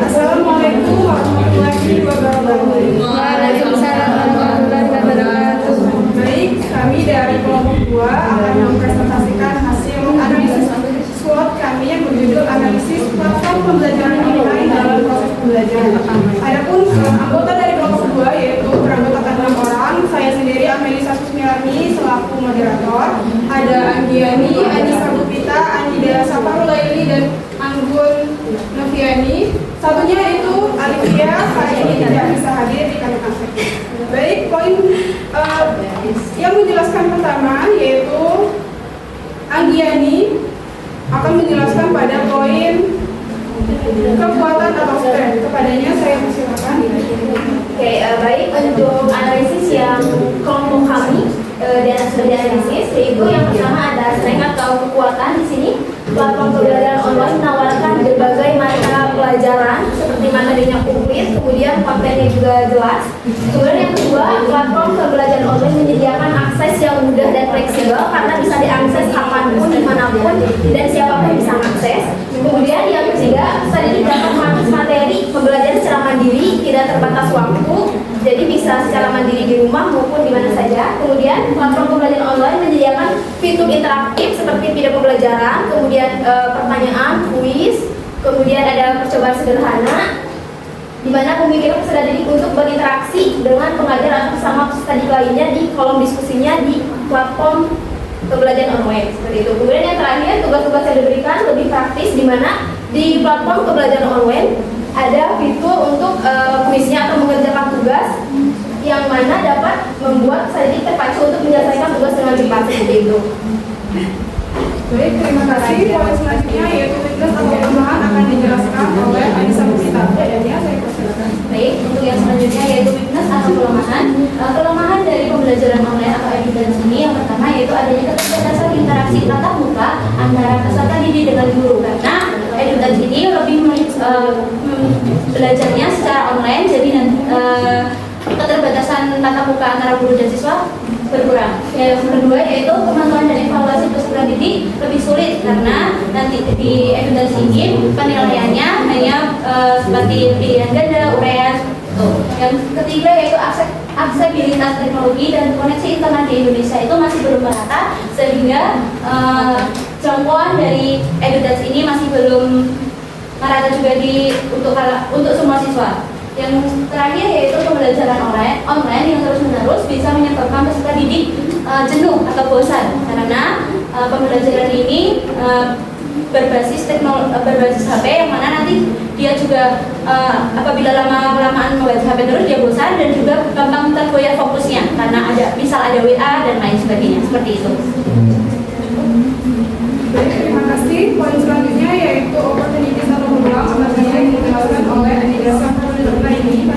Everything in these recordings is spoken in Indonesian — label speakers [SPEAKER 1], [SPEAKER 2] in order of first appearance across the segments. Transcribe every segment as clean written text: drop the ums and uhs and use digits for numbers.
[SPEAKER 1] Assalamualaikum warahmatullahi wabarakatuh.
[SPEAKER 2] Waalaikumsalam warahmatullahi wabarakatuh.
[SPEAKER 1] Baik, kami dari kelompok 2 akan mempresentasikan hasil analisis SWOT kami yang berjudul analisis platform pembelajaran online dalam proses pembelajaran. Adapun anggota dari kelompok 2 yaitu beranggotakan 6 orang. Saya sendiri Amelisa Susmilani selaku moderator. Ada Anggiani, Anissa Bupita, Anida Saparulaili dan Anggun Noviani. Satunya itu Alivia, hari ini tidak bisa hadir di kami aspek. Baik, poin yang menjelaskan pertama yaitu Anggiani akan menjelaskan pada poin kekuatan atau strength. Kepadanya saya persilakan.
[SPEAKER 3] Oke, baik, untuk analisis yang kelompok kami dan sudah dianalisis, yaitu yang pertama ada strength atau kekuatan. Di sini platform pembelajaran online menawarkan berbagai mata pelajaran seperti materinya komplit, kemudian kontennya juga jelas. Kemudian yang kedua, platform pembelajaran online menyediakan akses yang mudah dan fleksibel karena bisa diakses kapanpun, dimanapun, dan siapapun bisa mengakses. Kemudian yang ketiga, tadi dapat mengakses materi pembelajaran secara mandiri, tidak terbatas waktu, jadi bisa secara mandiri di rumah maupun di mana saja. Kemudian platform pembelajaran online menyediakan fitur interaktif seperti video pembelajaran, kemudian pertanyaan, kuis, kemudian ada percobaan sederhana, di mana memungkinkan peserta didik untuk berinteraksi dengan pengajar atau bersama peserta didik lainnya di kolom diskusinya di platform pembelajaran online seperti itu. Kemudian yang terakhir, tugas-tugas yang diberikan lebih praktis, di mana di platform pembelajaran online ada fitur untuk kuisnya atau mengerjakan tugas yang mana dapat membuat peserta didik terpacu untuk menyelesaikan tugas dengan cepat seperti itu.
[SPEAKER 1] Baik, terima kasih. Poin selanjutnya yaitu weakness atau kelemahan akan dijelaskan oleh Anissa Bupita. Ya, saya persilakan.
[SPEAKER 3] Baik, untuk yang selanjutnya yaitu weakness atau kelemahan. Kelemahan dari pembelajaran online atau edukasi ini yang pertama yaitu adanya keterbatasan interaksi tatap muka antara peserta didik dengan guru, karena edukasi ini lebih belajarnya secara online, jadi keterbatasan tatap muka antara guru dan siswa berkurang. Yang kedua yaitu pemantauan dan evaluasi peserta didik lebih sulit karena nanti di edukasi ini penilaiannya hanya seperti pilihan ganda, uraian. Yang ketiga yaitu aksesibilitas teknologi dan koneksi internet di Indonesia itu masih belum merata, sehingga jangkauan dari edukasi ini masih belum merata juga untuk semua siswa. Yang terakhir yaitu pembelajaran online yang terus-menerus bisa menyebabkan peserta didik jenuh atau bosan karena pembelajaran ini berbasis HP, yang mana nanti dia juga apabila lama-kelamaan membaca HP terus dia bosan dan juga gampang tergoyah fokusnya karena misal ada WA dan lain sebagainya seperti itu.
[SPEAKER 1] Baik, terima kasih. Poin selanjutnya yaitu opportunities atau peluang akan dijelaskan oleh Anida Saparulaili.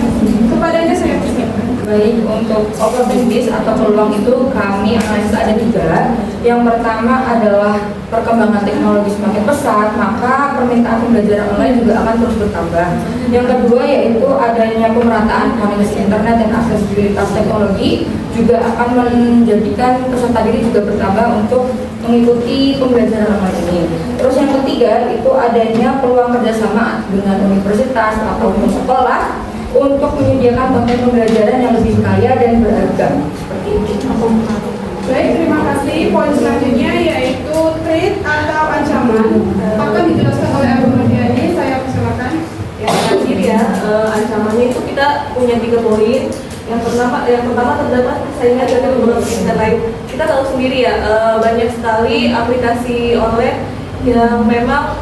[SPEAKER 1] Kepadanya saya persilakan.
[SPEAKER 4] Baik, untuk opportunities atau peluang itu kami analisa ada 3. Yang pertama adalah perkembangan teknologi semakin pesat, maka permintaan pembelajaran online juga akan terus bertambah. Yang kedua yaitu adanya pemerataan koneksi internet dan aksesibilitas teknologi juga akan menjadikan peserta didik juga bertambah untuk mengikuti pembelajaran online ini. Terus yang ketiga itu adanya peluang kerjasama dengan universitas ataupun sekolah untuk menyediakan konten pembelajaran yang lebih kaya dan beragam. Seperti itu.
[SPEAKER 1] Baik, terima kasih. Poin selanjutnya yaitu threat atau ancaman akan dijelaskan oleh Abu Mardiani. Saya persilakan.
[SPEAKER 5] Yang terakhir ya, ancamannya itu kita punya 3 poin. Yang pertama terdapat persaingan dengan beberapa pihak lain. Kita tahu sendiri ya, banyak sekali aplikasi online yang memang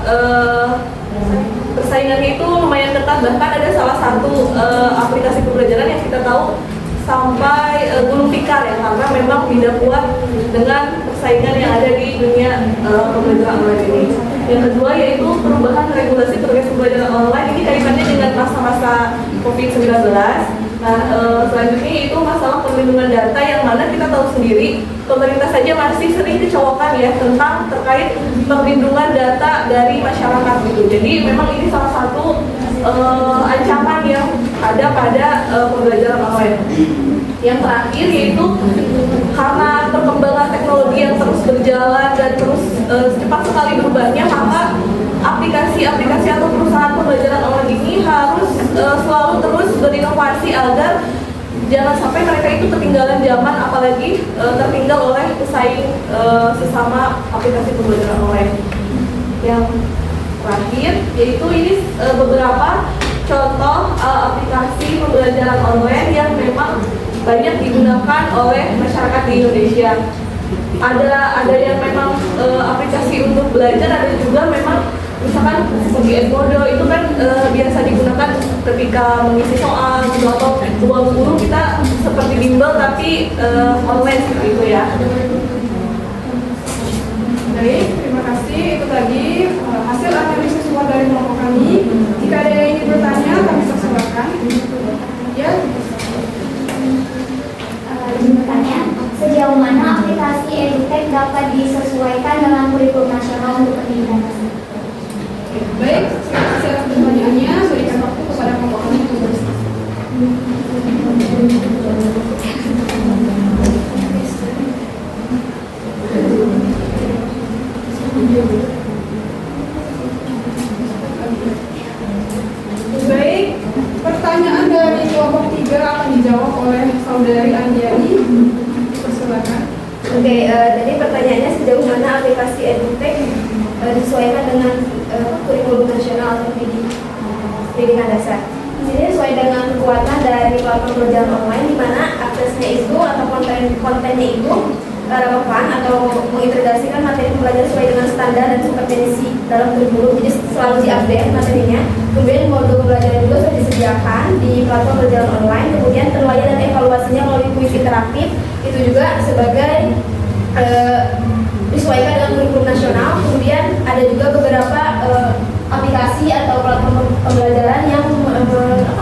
[SPEAKER 5] persaingannya itu lumayan ketat. Bahkan ada salah satu aplikasi pembelajaran yang kita tahu sampai gulung tikar ya, karena memang tidak kuat dengan persaingan yang ada di dunia pembelajaran online ini. Yang kedua yaitu perubahan regulasi terkait pembelajaran online, ini kaitannya dengan masa-masa COVID-19. Nah, selanjutnya itu masalah perlindungan data, yang mana kita tahu sendiri pemerintah saja masih sering kecowokan ya tentang terkait perlindungan data dari masyarakat gitu. Jadi memang ini salah satu ancaman yang ada pada pembelajaran online. Yang terakhir yaitu karena perkembangan teknologi yang terus berjalan dan terus cepat sekali berubahnya, maka aplikasi-aplikasi jangan sampai mereka itu ketinggalan zaman, apalagi tertinggal oleh pesaing sesama aplikasi pembelajaran online. Yang terakhir yaitu ini beberapa contoh aplikasi pembelajaran online yang memang banyak digunakan oleh masyarakat di Indonesia. Ada yang memang aplikasi untuk belajar, ada juga memang misalkan seperti Edmodo itu kan biasa digunakan ketika mengisi soal gitu, atau ruang guru kita seperti bimbel tapi online seperti itu ya.
[SPEAKER 1] Baik, terima kasih. Itu tadi hasil analisis SWOT dari kelompok kami. Jika ada yang ingin bertanya, kami persilakan. Ya.
[SPEAKER 3] Pertanyaan, sejauh mana aplikasi EduTech dapat disesuaikan dengan kurikulum nasional untuk pendidikan dasar?
[SPEAKER 1] Baik, terima kasih atas pertanyaannya. Berikan waktu kepada kelompok kami untuk berdiskusi. Baik, pertanyaan dari kelompok 3 akan dijawab oleh saudari Andiani. Persilakan.
[SPEAKER 3] Oke, jadi pertanyaannya sejauh mana aplikasi EduTech disesuaikan dengan kurikulum nasional atau pendidikan dasar. Ini sesuai dengan kekuatan dari platform pembelajaran online di mana aksesnya itu atau kontennya itu relevan atau mengintegrasikan materi pembelajaran sesuai dengan standar dan kompetensi dalam kurikulum, jadi selalu diupdate materinya. Kemudian modul pembelajaran juga sudah disediakan di platform pembelajaran online, kemudian penilaian dan evaluasinya melalui kuis interaktif itu juga sebagai disesuaikan dengan kurikulum nasional. Kemudian ada juga beberapa aplikasi atau platform pembelajaran yang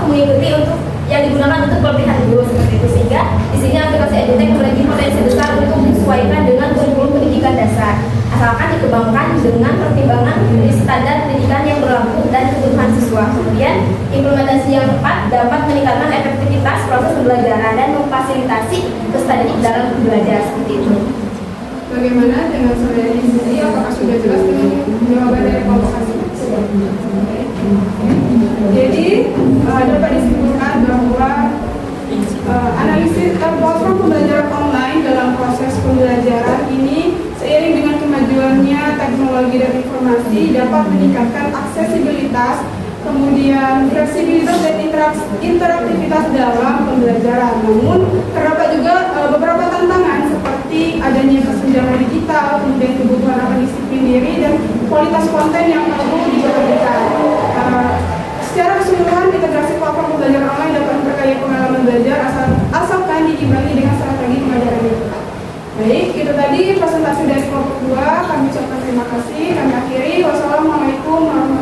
[SPEAKER 3] mengikuti untuk yang digunakan untuk pelatihan guru seperti itu, sehingga di sini aplikasi EduTech memiliki potensi besar untuk menyesuaikan dengan kurikulum pendidikan dasar, asalkan dikembangkan dengan pertimbangan dari standar pendidikan yang berlaku dan kebutuhan siswa. Kemudian implementasi yang tepat dapat meningkatkan efektivitas proses pembelajaran dan memfasilitasi kestabilan dalam belajar seperti itu.
[SPEAKER 1] Bagaimana dengan saudari sendiri? Apakah sudah jelas dengan jawaban dari kelompok kami? Jadi dapat disimpulkan bahwa analisis platform pembelajaran online dalam proses pembelajaran ini seiring dengan kemajuannya teknologi dan informasi dapat meningkatkan aksesibilitas, kemudian fleksibilitas dan interaktivitas dalam pembelajaran. Namun terdapat juga beberapa tantangan seperti adanya kesenjangan digital, kemudian kebutuhan akan disiplin diri dan kualitas konten yang perlu diperhatikan. Secara keseluruhan, integrasi platform pembelajaran online dapat memperkaya pengalaman belajar asalkan diimbangi dengan strategi pengajaran yang tepat. Baik, itu tadi presentasi dari kelompok 2. Kami ucapkan terima kasih. Kami akhiri. Wassalamualaikum warahmatullahi wabarakatuh.